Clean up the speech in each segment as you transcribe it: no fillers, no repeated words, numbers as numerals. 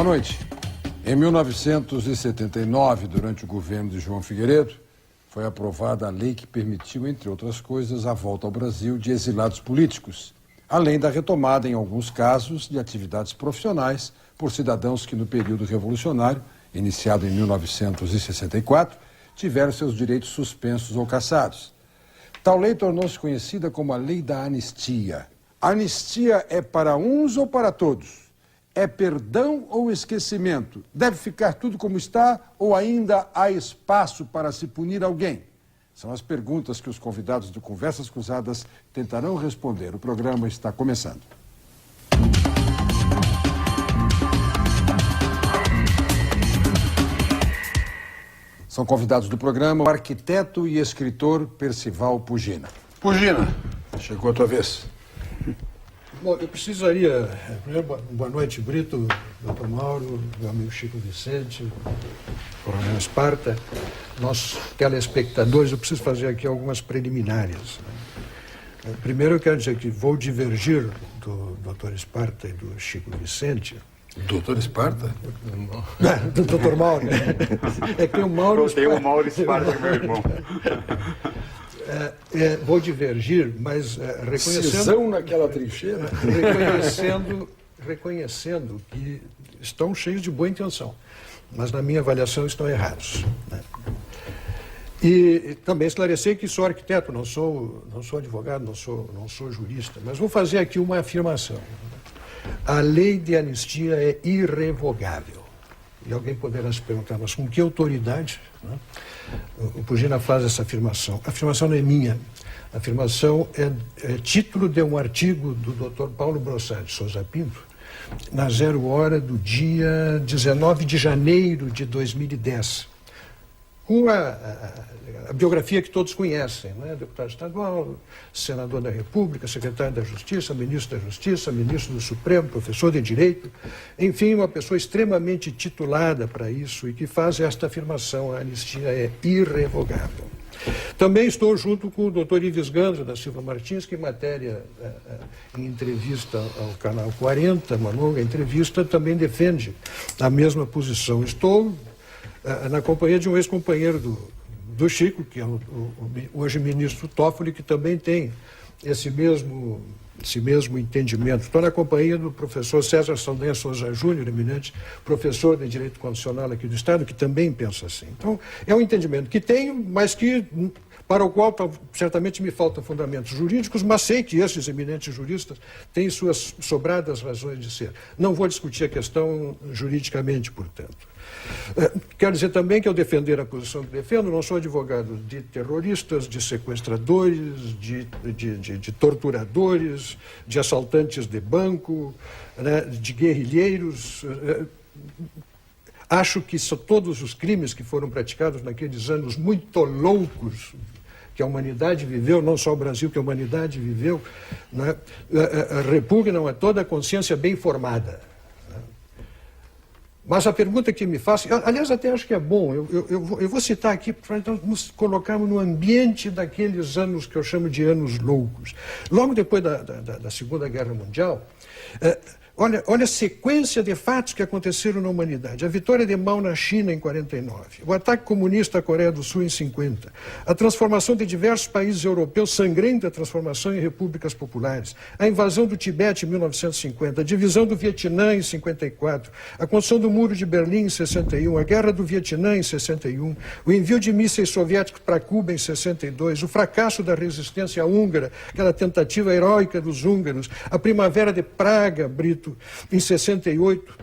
Boa noite. Em 1979, durante o governo de João Figueiredo, foi aprovada a lei que permitiu, entre outras coisas, a volta ao Brasil de exilados políticos, além da retomada, em alguns casos, de atividades profissionais por cidadãos que, no período revolucionário, iniciado em 1964, tiveram seus direitos suspensos ou cassados. Tal lei tornou-se conhecida como a Lei da Anistia. Anistia é para uns ou para todos? É perdão ou esquecimento? Deve ficar tudo como está ou ainda há espaço para se punir alguém? São as perguntas que os convidados do Conversas Cruzadas tentarão responder. O programa está começando. São convidados do programa o arquiteto e escritor Percival Pugina. Pugina, chegou a tua vez. Bom, eu precisaria... Primeiro, boa noite, Brito, Dr. Mauro, meu amigo Chico Vicente, Coronel Esparta, nossos telespectadores. Eu preciso fazer aqui algumas preliminares. Primeiro, eu quero dizer que vou divergir do Dr. Esparta e do Chico Vicente. Doutor Esparta? Do Dr. Mauro. É que tem o Mauro Esparta. Tem o Mauro Esparta, meu irmão. Vou divergir, mas reconhecendo... Cisão naquela trincheira. Reconhecendo que estão cheios de boa intenção, mas na minha avaliação estão errados, né? E também esclarecer que sou arquiteto, não sou advogado, não sou jurista, mas vou fazer aqui uma afirmação. A lei de anistia é irrevogável. E alguém poderá se perguntar, mas com que autoridade, né, o Pugina faz essa afirmação? A afirmação não é minha. A afirmação é título de um artigo do Dr. Paulo Brossard Souza Pinto, na Zero Hora do dia 19 de janeiro de 2010. Com a biografia que todos conhecem, né? Deputado estadual, senador da República, secretário da Justiça, ministro da Justiça, ministro do Supremo, professor de Direito, enfim, uma pessoa extremamente titulada para isso e que faz esta afirmação: a anistia é irrevogável. Também estou junto com o doutor Ives Gandra da Silva Martins, que em entrevista ao Canal 40, uma longa entrevista, também defende a mesma posição. Estou na companhia de um ex-companheiro do Chico, que é hoje ministro Toffoli, que também tem esse mesmo entendimento. Estou na companhia do professor César Saldanha Souza Júnior, eminente professor de Direito Constitucional aqui do Estado, que também pensa assim. Então, é um entendimento que tenho, mas para o qual certamente me faltam fundamentos jurídicos, mas sei que esses eminentes juristas têm suas sobradas razões de ser. Não vou discutir a questão juridicamente, portanto. Quero dizer também que, ao defender a posição que defendo, não sou advogado de terroristas, de sequestradores, de torturadores, de assaltantes de banco, né, de guerrilheiros. Acho que todos os crimes que foram praticados naqueles anos muito loucos que a humanidade viveu, não só o Brasil, que a humanidade viveu, né, repugnam a toda a consciência bem formada. Mas a pergunta que me faço, aliás, até acho que é bom, eu vou citar aqui para então, nos colocarmos no ambiente daqueles anos que eu chamo de anos loucos. Logo depois da Segunda Guerra Mundial, olha a sequência de fatos que aconteceram na humanidade. A vitória de Mao na China em 49, o ataque comunista à Coreia do Sul em 50, a transformação de diversos países europeus, sangrenta transformação em repúblicas populares, a invasão do Tibete em 1950, a divisão do Vietnã em 54, a construção do Muro de Berlim em 61, a Guerra do Vietnã em 61, o envio de mísseis soviéticos para Cuba em 62, o fracasso da resistência húngara, aquela tentativa heróica dos húngaros, a Primavera de Praga, Brito, em 68,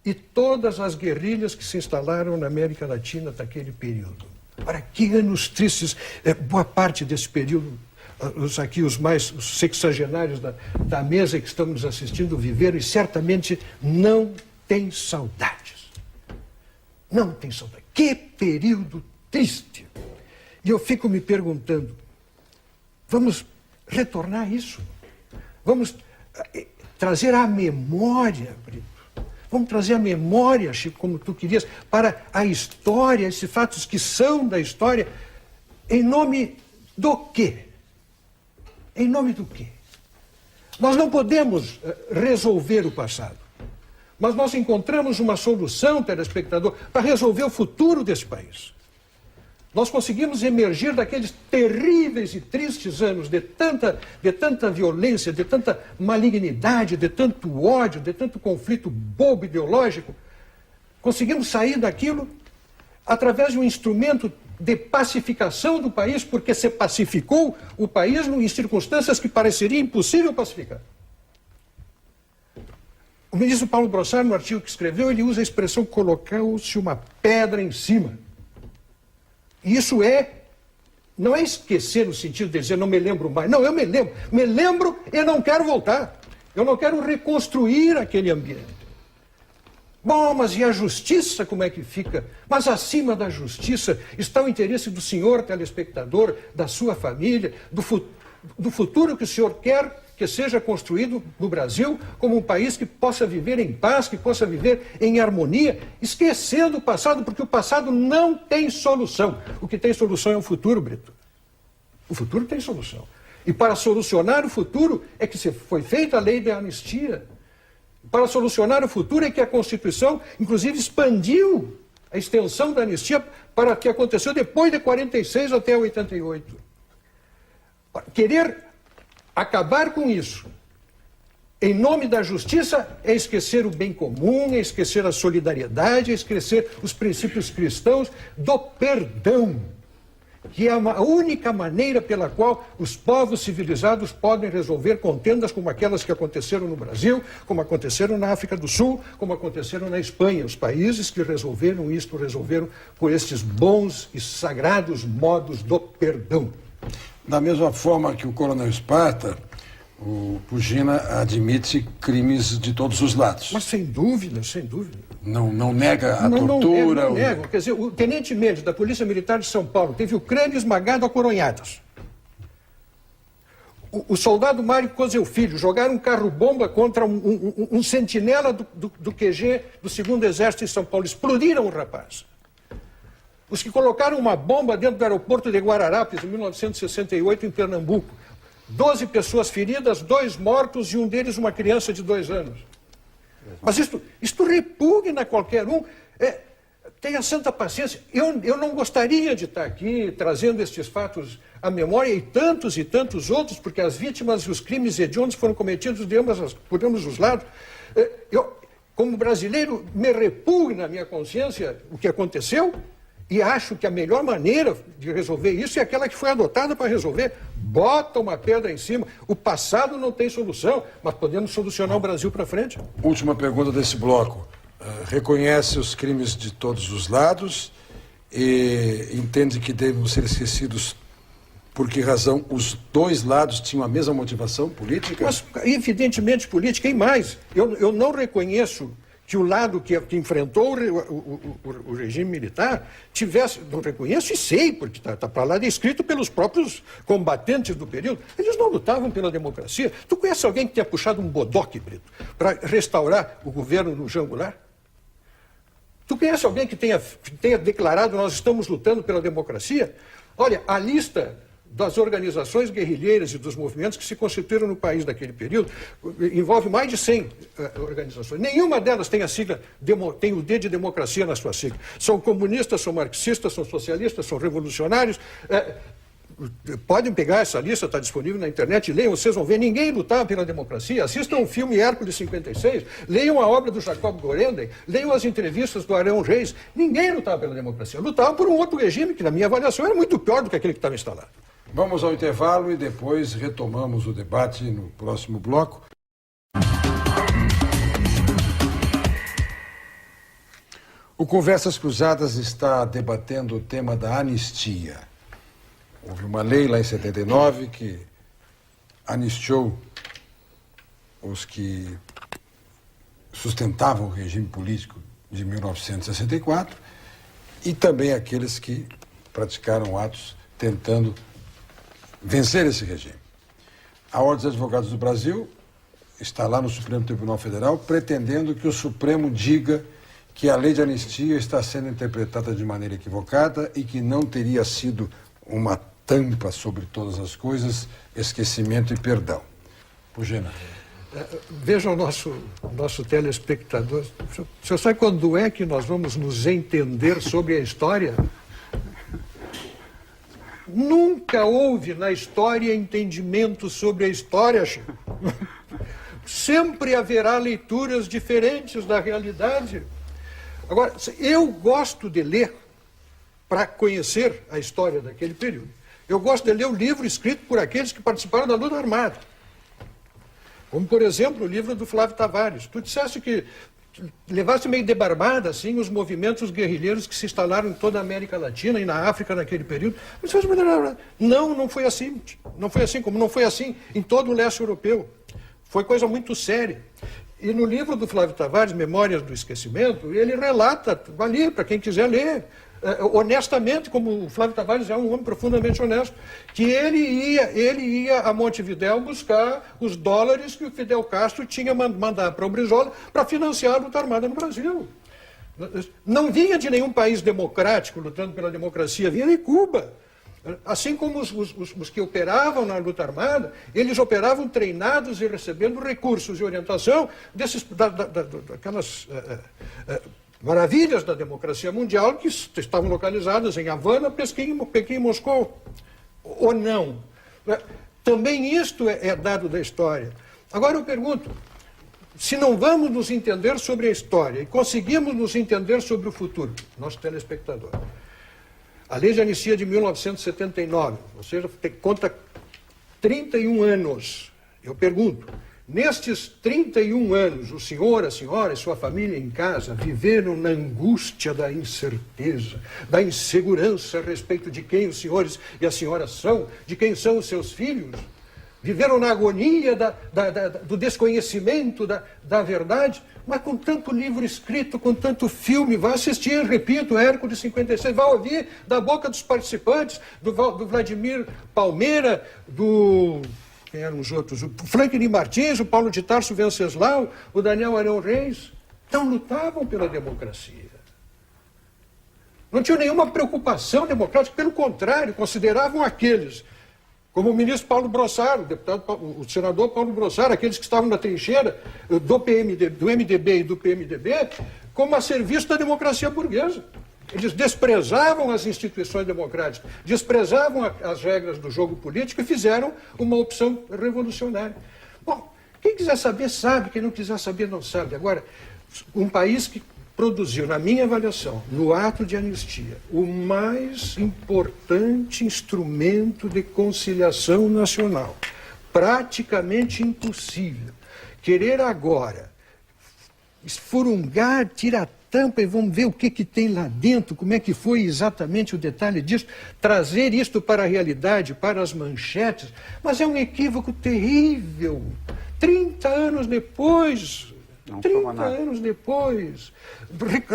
e todas as guerrilhas que se instalaram na América Latina naquele período. Ora, que anos tristes, boa parte desse período, os sexagenários da mesa que estamos nos assistindo viveram e certamente não têm saudades. Não tem saudade. Que período triste! E eu fico me perguntando, vamos retornar a isso? Vamos trazer à memória, Brito. Vamos trazer à memória, Chico, como tu querias, para a história, esses fatos que são da história, em nome do quê? Em nome do quê? Nós não podemos resolver o passado. Mas nós encontramos uma solução, telespectador, para resolver o futuro desse país. Nós conseguimos emergir daqueles terríveis e tristes anos de tanta violência, de tanta malignidade, de tanto ódio, de tanto conflito bobo ideológico. Conseguimos sair daquilo através de um instrumento de pacificação do país, porque se pacificou o país em circunstâncias que pareceria impossível pacificar. O ministro Paulo Brossard, no artigo que escreveu, ele usa a expressão colocou-se uma pedra em cima. E isso não é esquecer no sentido de dizer não me lembro mais. Não, eu me lembro. Me lembro e não quero voltar. Eu não quero reconstruir aquele ambiente. Bom, mas e a justiça, como é que fica? Mas acima da justiça está o interesse do senhor telespectador, da sua família, do futuro que o senhor quer que seja construído no Brasil como um país que possa viver em paz, que possa viver em harmonia, esquecendo o passado, porque o passado não tem solução. O que tem solução é o futuro, Brito. O futuro tem solução. E para solucionar o futuro é que foi feita a lei da anistia. Para solucionar o futuro é que a Constituição, inclusive, expandiu a extensão da anistia para o que aconteceu depois de 46 até 88. Querer acabar com isso, em nome da justiça, é esquecer o bem comum, é esquecer a solidariedade, é esquecer os princípios cristãos do perdão, que é a única maneira pela qual os povos civilizados podem resolver contendas como aquelas que aconteceram no Brasil, como aconteceram na África do Sul, como aconteceram na Espanha. Os países que resolveram isto, resolveram por estes bons e sagrados modos do perdão. Da mesma forma que o coronel Esparta, o Pugina admite crimes de todos os lados. Mas sem dúvida, sem dúvida. Não nega a tortura. Não nego. Quer dizer, o tenente Mendes da Polícia Militar de São Paulo teve o crânio esmagado a coronhadas. O soldado Mário Cosel Filho jogaram um carro-bomba contra um sentinela do QG do 2º Exército em São Paulo. Explodiram o rapaz. Os que colocaram uma bomba dentro do aeroporto de Guararapes, em 1968, em Pernambuco. 12 pessoas feridas, 2 mortos e um deles uma criança de 2 anos. Mas isto repugna qualquer um. Tenha santa paciência. Eu não gostaria de estar aqui trazendo estes fatos à memória e tantos outros, porque as vítimas e os crimes hediondos foram cometidos por ambos os lados. Eu, como brasileiro, me repugna a minha consciência o que aconteceu. E acho que a melhor maneira de resolver isso é aquela que foi adotada para resolver. Bota uma pedra em cima. O passado não tem solução, mas podemos solucionar o Brasil para frente. Última pergunta desse bloco. Reconhece os crimes de todos os lados e entende que devem ser esquecidos por que razão os dois lados tinham a mesma motivação política? Mas, evidentemente, política. E mais, eu não reconheço que o lado que enfrentou o regime militar tivesse, não reconheço e sei, porque está para lá descrito pelos próprios combatentes do período, eles não lutavam pela democracia. Tu conhece alguém que tenha puxado um bodoque, Brito, para restaurar o governo no Jango Goulart? Tu conhece alguém que tenha declarado nós estamos lutando pela democracia? Olha, a lista das organizações guerrilheiras e dos movimentos que se constituíram no país naquele período, envolve mais de 100 organizações. Nenhuma delas tem a sigla, tem o D de democracia na sua sigla. São comunistas, são marxistas, são socialistas, são revolucionários. Podem pegar essa lista, está disponível na internet, leiam, vocês vão ver, ninguém lutava pela democracia. Assistam o filme Hércules 56, leiam a obra do Jacob Gorenden, leiam as entrevistas do Arão Reis. Ninguém lutava pela democracia, lutava por um outro regime que, na minha avaliação, era muito pior do que aquele que estava instalado. Vamos ao intervalo e depois retomamos o debate no próximo bloco. O Conversas Cruzadas está debatendo o tema da anistia. Houve uma lei lá em 79 que anistiou os que sustentavam o regime político de 1964 e também aqueles que praticaram atos tentando vencer esse regime. A Ordem dos Advogados do Brasil está lá no Supremo Tribunal Federal pretendendo que o Supremo diga que a lei de anistia está sendo interpretada de maneira equivocada e que não teria sido uma tampa sobre todas as coisas, esquecimento e perdão. Pugina. Veja o nosso telespectador. O senhor sabe quando é que nós vamos nos entender sobre a história? Nunca houve na história entendimento sobre a história, Chico. Sempre haverá leituras diferentes da realidade. Agora, eu gosto de ler para conhecer a história daquele período. Eu gosto de ler o livro escrito por aqueles que participaram da luta armada. Como, por exemplo, o livro do Flávio Tavares. Tu disseste que levasse meio de barbada, assim, os movimentos guerrilheiros que se instalaram em toda a América Latina e na África naquele período. Não, não foi assim. Não foi assim, como não foi assim em todo o leste europeu. Foi coisa muito séria. E no livro do Flávio Tavares, Memórias do Esquecimento, ele relata, ali, para quem quiser ler, honestamente, como o Flávio Tavares é um homem profundamente honesto, que ele ia a Montevidéu buscar os dólares que o Fidel Castro tinha mandado para o Brizola para financiar a luta armada no Brasil. Não vinha de nenhum país democrático lutando pela democracia, vinha de Cuba. Assim como os que operavam na luta armada, eles operavam treinados e recebendo recursos e orientação daquelas maravilhas da democracia mundial que estavam localizadas em Havana, Pequim e Moscou. Ou não? Também isto é dado da história. Agora eu pergunto, se não vamos nos entender sobre a história e conseguimos nos entender sobre o futuro, nosso telespectador, a lei de anistia de 1979, ou seja, conta 31 anos. Eu pergunto, nestes 31 anos, o senhor, a senhora e sua família em casa viveram na angústia da incerteza, da insegurança a respeito de quem os senhores e as senhoras são, de quem são os seus filhos? Viveram na agonia do desconhecimento da verdade? Mas com tanto livro escrito, com tanto filme, vá assistir, repito, Hércules 56, vá ouvir da boca dos participantes, do Vladimir Palmeira, quem eram os outros? O Franklin Martins, o Paulo de Tarso Venceslau, o Daniel Arão Reis. Não lutavam pela democracia. Não tinham nenhuma preocupação democrática, pelo contrário, consideravam aqueles, como o ministro Paulo Brossard, o senador Paulo Brossard, aqueles que estavam na trincheira do MDB e do PMDB, como a serviço da democracia burguesa. Eles desprezavam as instituições democráticas, desprezavam as regras do jogo político e fizeram uma opção revolucionária. Bom, quem quiser saber sabe, quem não quiser saber não sabe. Agora, um país que produziu, na minha avaliação, no ato de anistia, o mais importante instrumento de conciliação nacional, praticamente impossível, querer agora esfurungar, tirar a tampa e vamos ver o que tem lá dentro, como é que foi exatamente o detalhe disso, trazer isto para a realidade, para as manchetes, mas é um equívoco terrível. 30 anos depois... 30 anos depois,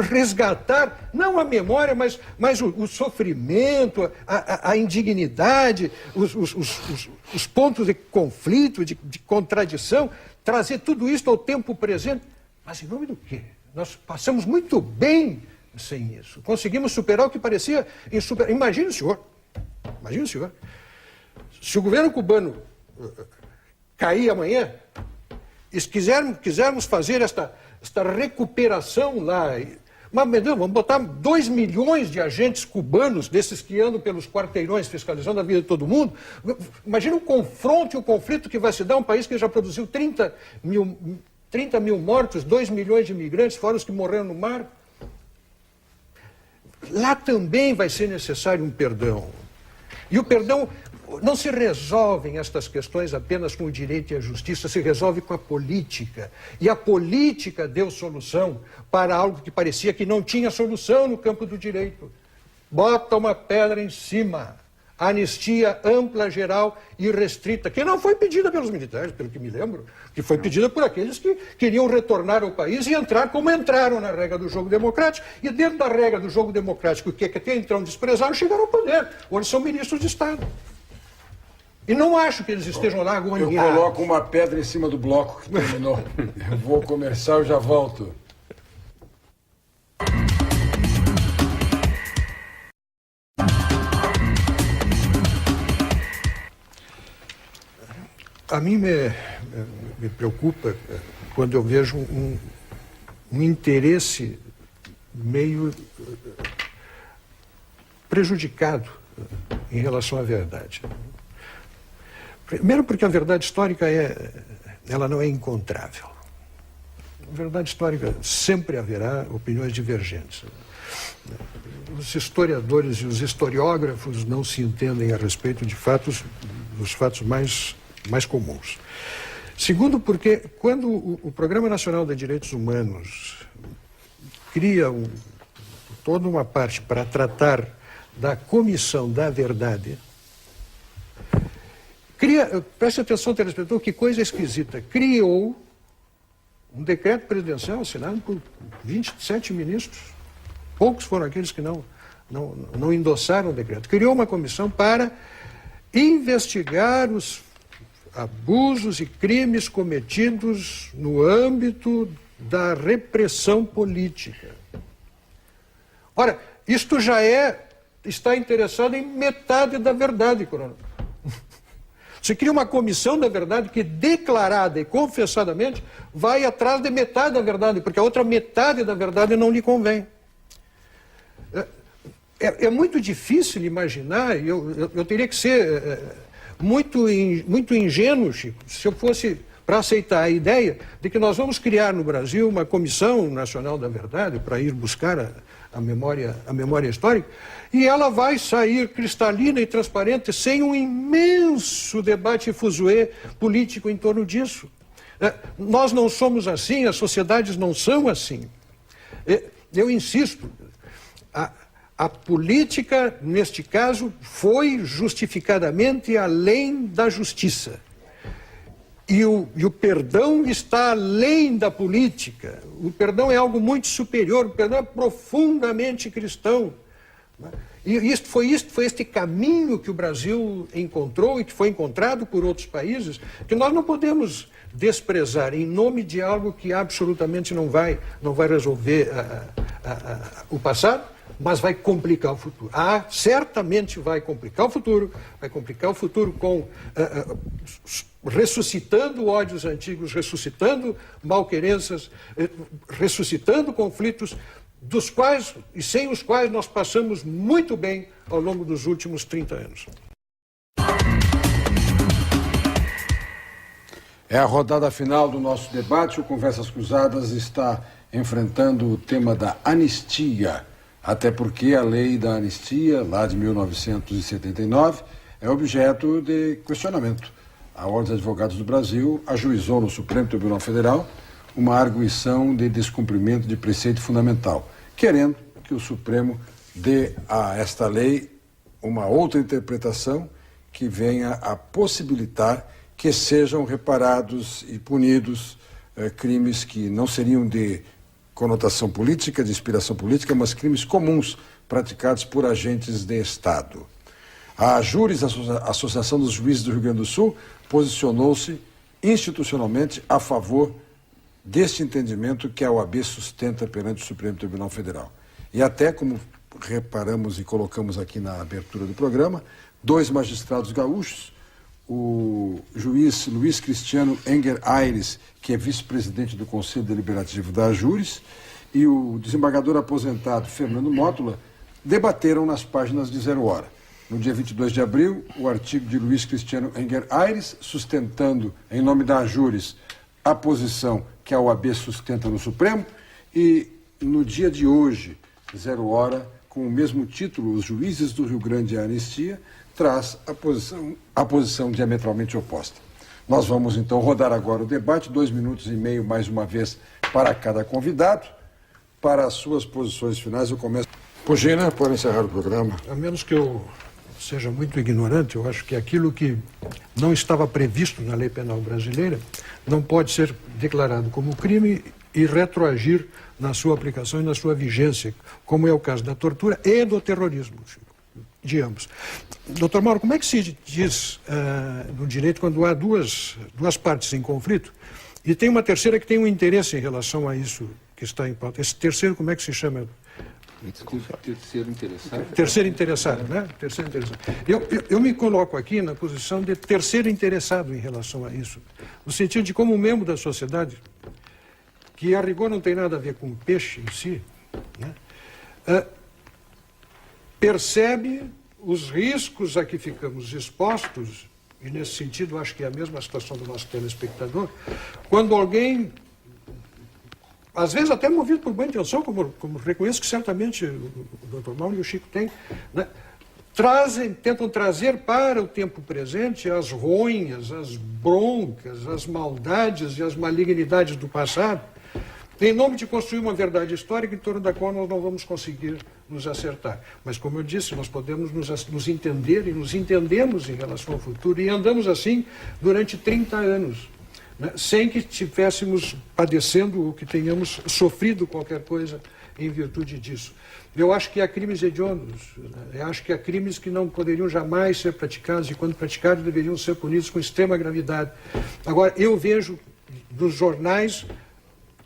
resgatar, não a memória, mas o sofrimento, a indignidade, os pontos de conflito, de contradição, trazer tudo isso ao tempo presente. Mas em nome do quê? Nós passamos muito bem sem isso. Conseguimos superar o que parecia insuperável. Imagine o senhor, se o governo cubano cair amanhã, e se quisermos fazer esta recuperação lá, mas vamos botar 2 milhões de agentes cubanos, desses que andam pelos quarteirões fiscalizando a vida de todo mundo. Imagina o confronto e o conflito que vai se dar um país que já produziu 30 mil mortos, 2 milhões de imigrantes, fora os que morreram no mar. Lá também vai ser necessário um perdão. E o perdão... Não se resolvem estas questões apenas com o direito e a justiça, se resolve com a política. E a política deu solução para algo que parecia que não tinha solução no campo do direito. Bota uma pedra em cima. Anistia ampla, geral e restrita, que não foi pedida pelos militares, pelo que me lembro, que foi pedida por aqueles que queriam retornar ao país e entrar como entraram na regra do jogo democrático. E dentro da regra do jogo democrático, que até então desprezaram, chegaram ao poder. Hoje são ministros de Estado. E não acho que eles estejam lá agoniados. Eu coloco uma pedra em cima do bloco que terminou. Eu vou comercial e já volto. A mim me preocupa quando eu vejo um interesse meio prejudicado em relação à verdade. Primeiro porque a verdade histórica ela não é encontrável. A verdade histórica sempre haverá opiniões divergentes. Os historiadores e os historiógrafos não se entendem a respeito de dos fatos mais comuns. Segundo, porque quando o Programa Nacional de Direitos Humanos cria toda uma parte para tratar da Comissão da Verdade, preste atenção, telespectador, que coisa esquisita, criou um decreto presidencial assinado por 27 ministros. Poucos foram aqueles que não endossaram o decreto. Criou uma comissão para investigar os abusos e crimes cometidos no âmbito da repressão política. Ora, isto já está interessado em metade da verdade, coronel. Você cria uma comissão da verdade que, declarada e confessadamente, vai atrás de metade da verdade, porque a outra metade da verdade não lhe convém. É muito difícil imaginar, eu teria que ser muito ingênuo, Chico, se eu fosse para aceitar a ideia de que nós vamos criar no Brasil uma Comissão Nacional da Verdade para ir buscar a memória histórica, e ela vai sair cristalina e transparente sem um imenso debate fuzuê político em torno disso. Nós não somos assim, as sociedades não são assim. Eu insisto, a política, neste caso, foi justificadamente além da justiça. E o perdão está além da política. O perdão é algo muito superior, o perdão é profundamente cristão. E foi este caminho que o Brasil encontrou e que foi encontrado por outros países, que nós não podemos desprezar em nome de algo que absolutamente não vai resolver o passado, mas vai complicar o futuro. Certamente vai complicar o futuro com ressuscitando ódios antigos, ressuscitando malquerenças, ressuscitando conflitos dos quais e sem os quais nós passamos muito bem ao longo dos últimos 30 anos. É a rodada final do nosso debate. O Conversas Cruzadas está enfrentando o tema da anistia, até porque a lei da anistia, lá de 1979, é objeto de questionamento. A Ordem dos Advogados do Brasil ajuizou no Supremo Tribunal Federal uma arguição de descumprimento de preceito fundamental, querendo que o Supremo dê a esta lei uma outra interpretação que venha a possibilitar que sejam reparados e punidos crimes que não seriam de conotação política, de inspiração política, mas crimes comuns praticados por agentes de Estado. A Júris, a Associação dos Juízes do Rio Grande do Sul, posicionou-se institucionalmente a favor deste entendimento que a OAB sustenta perante o Supremo Tribunal Federal. E até, como reparamos e colocamos aqui na abertura do programa, 2 magistrados gaúchos, o juiz Luiz Cristiano Enger Aires, que é vice-presidente do Conselho Deliberativo da Júris, e o desembargador aposentado Fernando Mótula, debateram nas páginas de Zero Hora. No dia 22 de abril, o artigo de Luiz Cristiano Enger Aires, sustentando, em nome da Júris, a posição que a OAB sustenta no Supremo, e no dia de hoje, Zero Hora, com o mesmo título, Os Juízes do Rio Grande e a Anistia, traz a posição diametralmente oposta. Nós vamos então rodar agora o debate, 2 minutos e meio mais uma vez para cada convidado. Para as suas posições finais, eu começo. Pugina, pode encerrar o programa. A menos que eu seja muito ignorante, eu acho que aquilo que não estava previsto na lei penal brasileira não pode ser declarado como crime e retroagir na sua aplicação e na sua vigência, como é o caso da tortura e do terrorismo, de ambos. Doutor Mauro, como é que se diz no direito quando há duas partes em conflito e tem uma terceira que tem um interesse em relação a isso que está em pauta? Esse terceiro, como é que se chama Terceiro interessado. Terceiro interessado, né? Terceiro interessado. Eu me coloco aqui na posição de terceiro interessado em relação a isso, no sentido de como membro da sociedade, que a rigor não tem nada a ver com o peixe em si, né? Percebe os riscos a que ficamos expostos, e nesse sentido acho que é a mesma situação do nosso telespectador, quando alguém, às vezes até movido por boa intenção, como reconheço que certamente o Dr. Mauro e o Chico têm, né, tentam trazer para o tempo presente as ronhas, as broncas, as maldades e as malignidades do passado, em nome de construir uma verdade histórica em torno da qual nós não vamos conseguir nos acertar. Mas, como eu disse, nós podemos nos entender e nos entendemos em relação ao futuro e andamos assim durante 30 anos, né, sem que estivéssemos padecendo ou que tenhamos sofrido qualquer coisa em virtude disso. Eu acho que há crimes hediondos, né? Eu acho que há crimes que não poderiam jamais ser praticados e, quando praticados, deveriam ser punidos com extrema gravidade. Agora, eu vejo nos jornais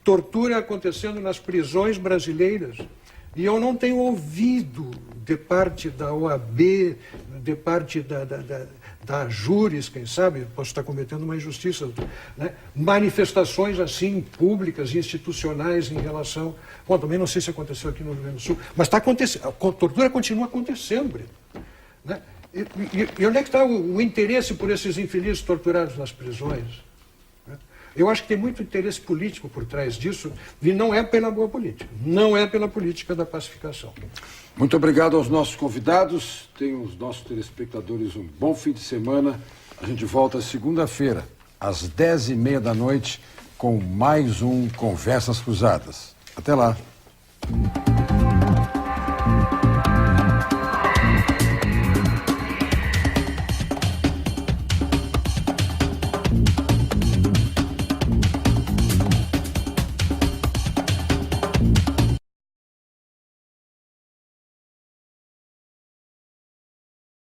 tortura acontecendo nas prisões brasileiras e eu não tenho ouvido de parte da OAB, de parte da Júris, quem sabe, posso estar cometendo uma injustiça, né? Manifestações assim, públicas, institucionais em relação... Bom, também não sei se aconteceu aqui no Rio Grande do Sul, mas está acontecendo, a tortura continua acontecendo, Brito, né? E onde é que está o interesse por esses infelizes torturados nas prisões? Eu acho que tem muito interesse político por trás disso e não é pela boa política, não é pela política da pacificação. Muito obrigado aos nossos convidados, tenham os nossos telespectadores um bom fim de semana. A gente volta segunda-feira, às 10h30 da noite, com mais um Conversas Cruzadas. Até lá.